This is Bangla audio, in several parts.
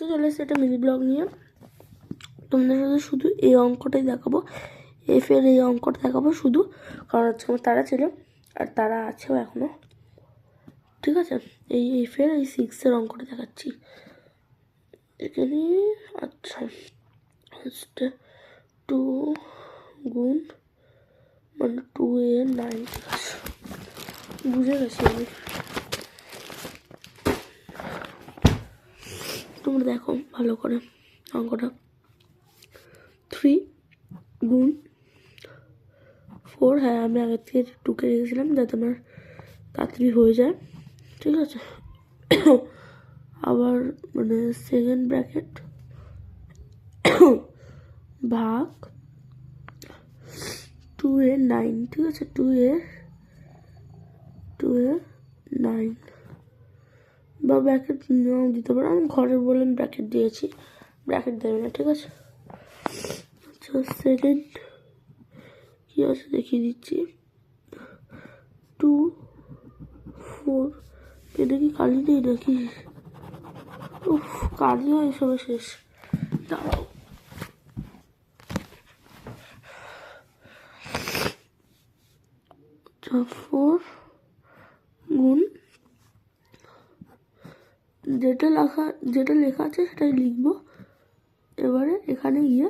আজকে চলে এসেছে একটা মিনি ব্লগ নিয়ে। তোমাদের সাথে শুধু এই অঙ্কটাই দেখাবো, এফের এই অঙ্কটা দেখাবো শুধু, কারণ হচ্ছে আমার তারা ছিল আর তারা আছেও এখনো। ঠিক আছে, এই এফের এই 6-এর অঙ্কটা দেখাচ্ছি এখানে। আচ্ছা, হচ্ছে 2 গুণ মানে 2a9, ঠিক আছে, বুঝে গেছি আমি। তোমরা দেখো ভালো করে অঙ্কটা। 3 গুণ 4, হ্যাঁ আমি আগের থেকে টুকে রেখেছিলাম যাতে আমার তাড়াতাড়ি হয়ে যায়। ঠিক আছে, আবার মানে সেকেন্ড ব্র্যাকেট ভাগ 2a9, ঠিক আছে, 2a9 বা ব্র্যাকেট নাও দিতে পারো, আমি ঘরে বলে ব্র্যাকেট দিয়েছি, ব্র্যাকেট দেবে না, ঠিক আছে। আচ্ছা, সেকেন্ড কি আছে দেখিয়ে দিচ্ছি। 2 4, এটা কি কালি নেই নাকি? উফ, কালি হয় সবে শেষ। দাঁড়াও, আচ্ছা 4 গুণ যেটা লেখা আছে সেটাই লিখবো। এবারে এখানে গিয়ে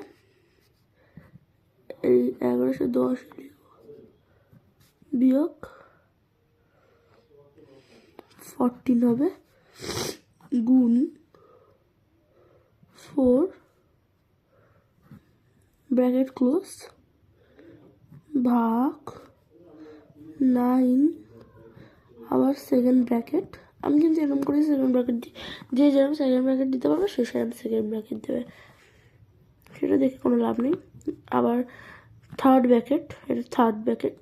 এই 1110 লিখবো, বিয়োগ 14 হবে, গুণ 4 ব্র্যাকেট ক্লোজ ভাগ 9, আবার সেকেন্ড ব্র্যাকেট। আমি কিন্তু এরকম করে সেকেন্ড ব্র্যাকেট দিই, যে যেরকম সেকেন্ড ব্র্যাকেট দিতে পারবে সে সেরকম সেকেন্ড ব্র্যাকেট দেবে, সেটা দেখে কোনো লাভ নেই। আবার থার্ড ব্র্যাকেট, এটা থার্ড ব্র্যাকেট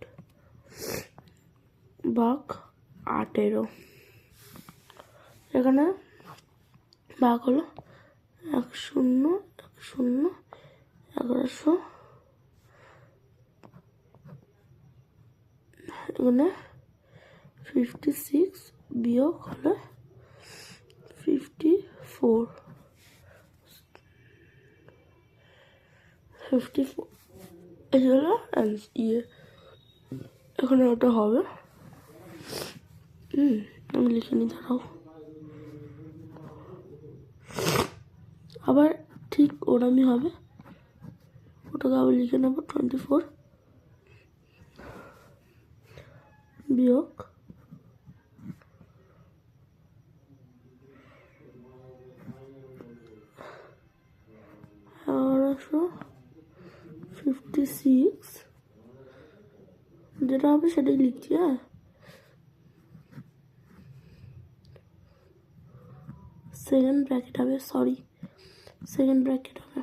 ভাগ 18, এখানে ভাগ হলো 1100, এখানে 56 বিয়োগ হলো 54, এই হলো এখানে ওটা হবে। আমি লিখে নিই, দাঁড়াও। আবার ঠিক ওরমই হবে, ওটাকে আবার লিখে নেবো 24 বিয়োগ 1156, যেটা হবে সেটাই লিখছি। হ্যাঁ, সেকেন্ড ব্র্যাকেট হবে, সেকেন্ড ব্র্যাকেট হবে,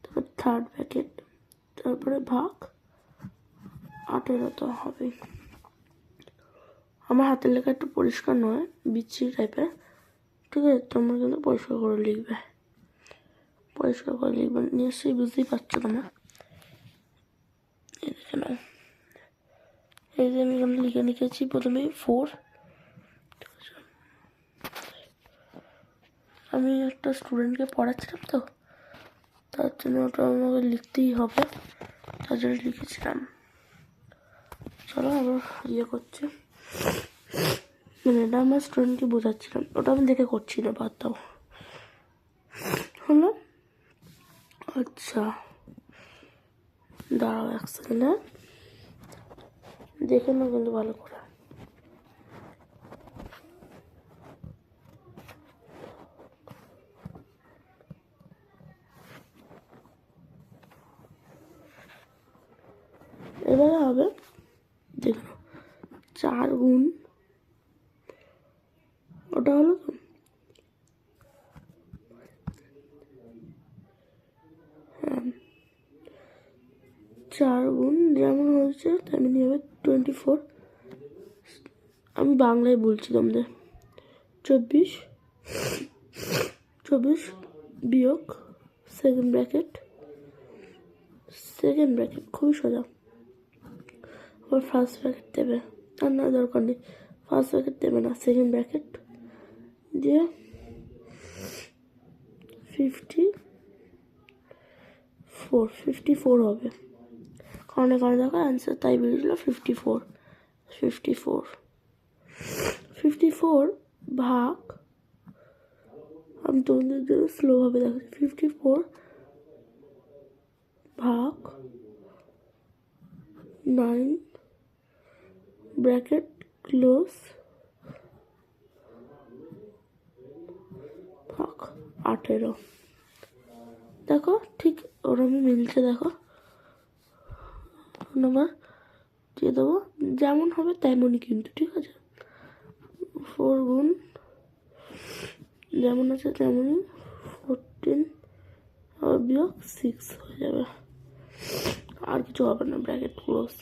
তারপর থার্ড ব্র্যাকেট, তারপরে ভাগ 18 তো হবে। আমার হাতের লেখা একটু পরিষ্কার নয়, বিচ্ছিরি টাইপের, ঠিক আছে, তোমরা কিন্তু পরিষ্কার করে লিখবে, নিশ্চয়ই বুঝতেই পারছো তোমরা। এই দেখে নাও, এই যে আমি এখানে লিখে লিখেছি প্রথমে 4। আমি একটা স্টুডেন্টকে পড়াচ্ছিলাম তো, তার জন্য ওটা আমাকে লিখতেই হবে, তার জন্য লিখেছিলাম। চলো আবার করছে, মানে এটা আমার স্টুডেন্টকে বোঝাচ্ছিলাম, ওটা আমি দেখে করছি না, বাদ দাও। হলো, আচ্ছা দাঁড়াও এক সেকেন্ড, দেখে না কিন্তু ভালো করে। এবারে হবে, দেখো 4 গুণ, ওটা হলো 4 গুণ যেমন হয়েছে তেমনি হবে 24, আমি বাংলায় বলছি তোমাদের, 24 বিয়োগ সেকেন্ড ব্র্যাকেট খুবই সোজা, আবার ফার্স্ট ব্র্যাকেট দেবে, আর না দরকার নেই, ফার্স্ট ব্র্যাকেট দেবে না, সেকেন্ড ব্র্যাকেট দিয়ে 54 হবে, কারণ এখানে দেখো অ্যান্সার তাই বেরিয়েছিল 54। 54 ভাগ, আমি তোমাদের জন্য স্লোভাবে দেখাচ্ছি, 54 ভাগ 9 ব্র্যাকেট ক্লোজ ভাগ 18। দেখো ঠিক ওরকমই মিলছে, দেখো নাম্বার দিয়ে দেবো, যেমন হবে তেমনই কিন্তু, ঠিক আছে। 4 গুণ যেমন আছে তেমনই 14 আর বিয়োগ 6 হয়ে যাবে, আর কিছু হবে না, ব্র্যাকেট ক্লোজ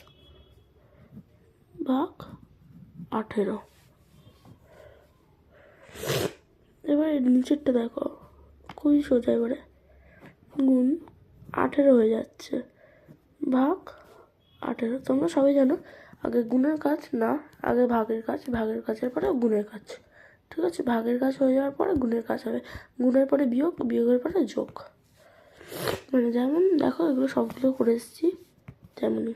ভাগ 18। এবার নিচেরটা দেখো খুবই সোজা, এবারে গুণ 18 হয়ে যাচ্ছে ভাগ 18। তোমরা সবাই জানো আগে গুণের কাজ না, আগে ভাগের কাজ, ভাগের কাজের পরে গুণের কাজ, ঠিক আছে। ভাগের কাজ হয়ে যাওয়ার পরে গুণের কাজ হবে, গুণের পরে বিয়োগ, বিয়োগের পরে যোগ, মানে যেমন দেখো এগুলো সবগুলো করে এসেছি তেমনই।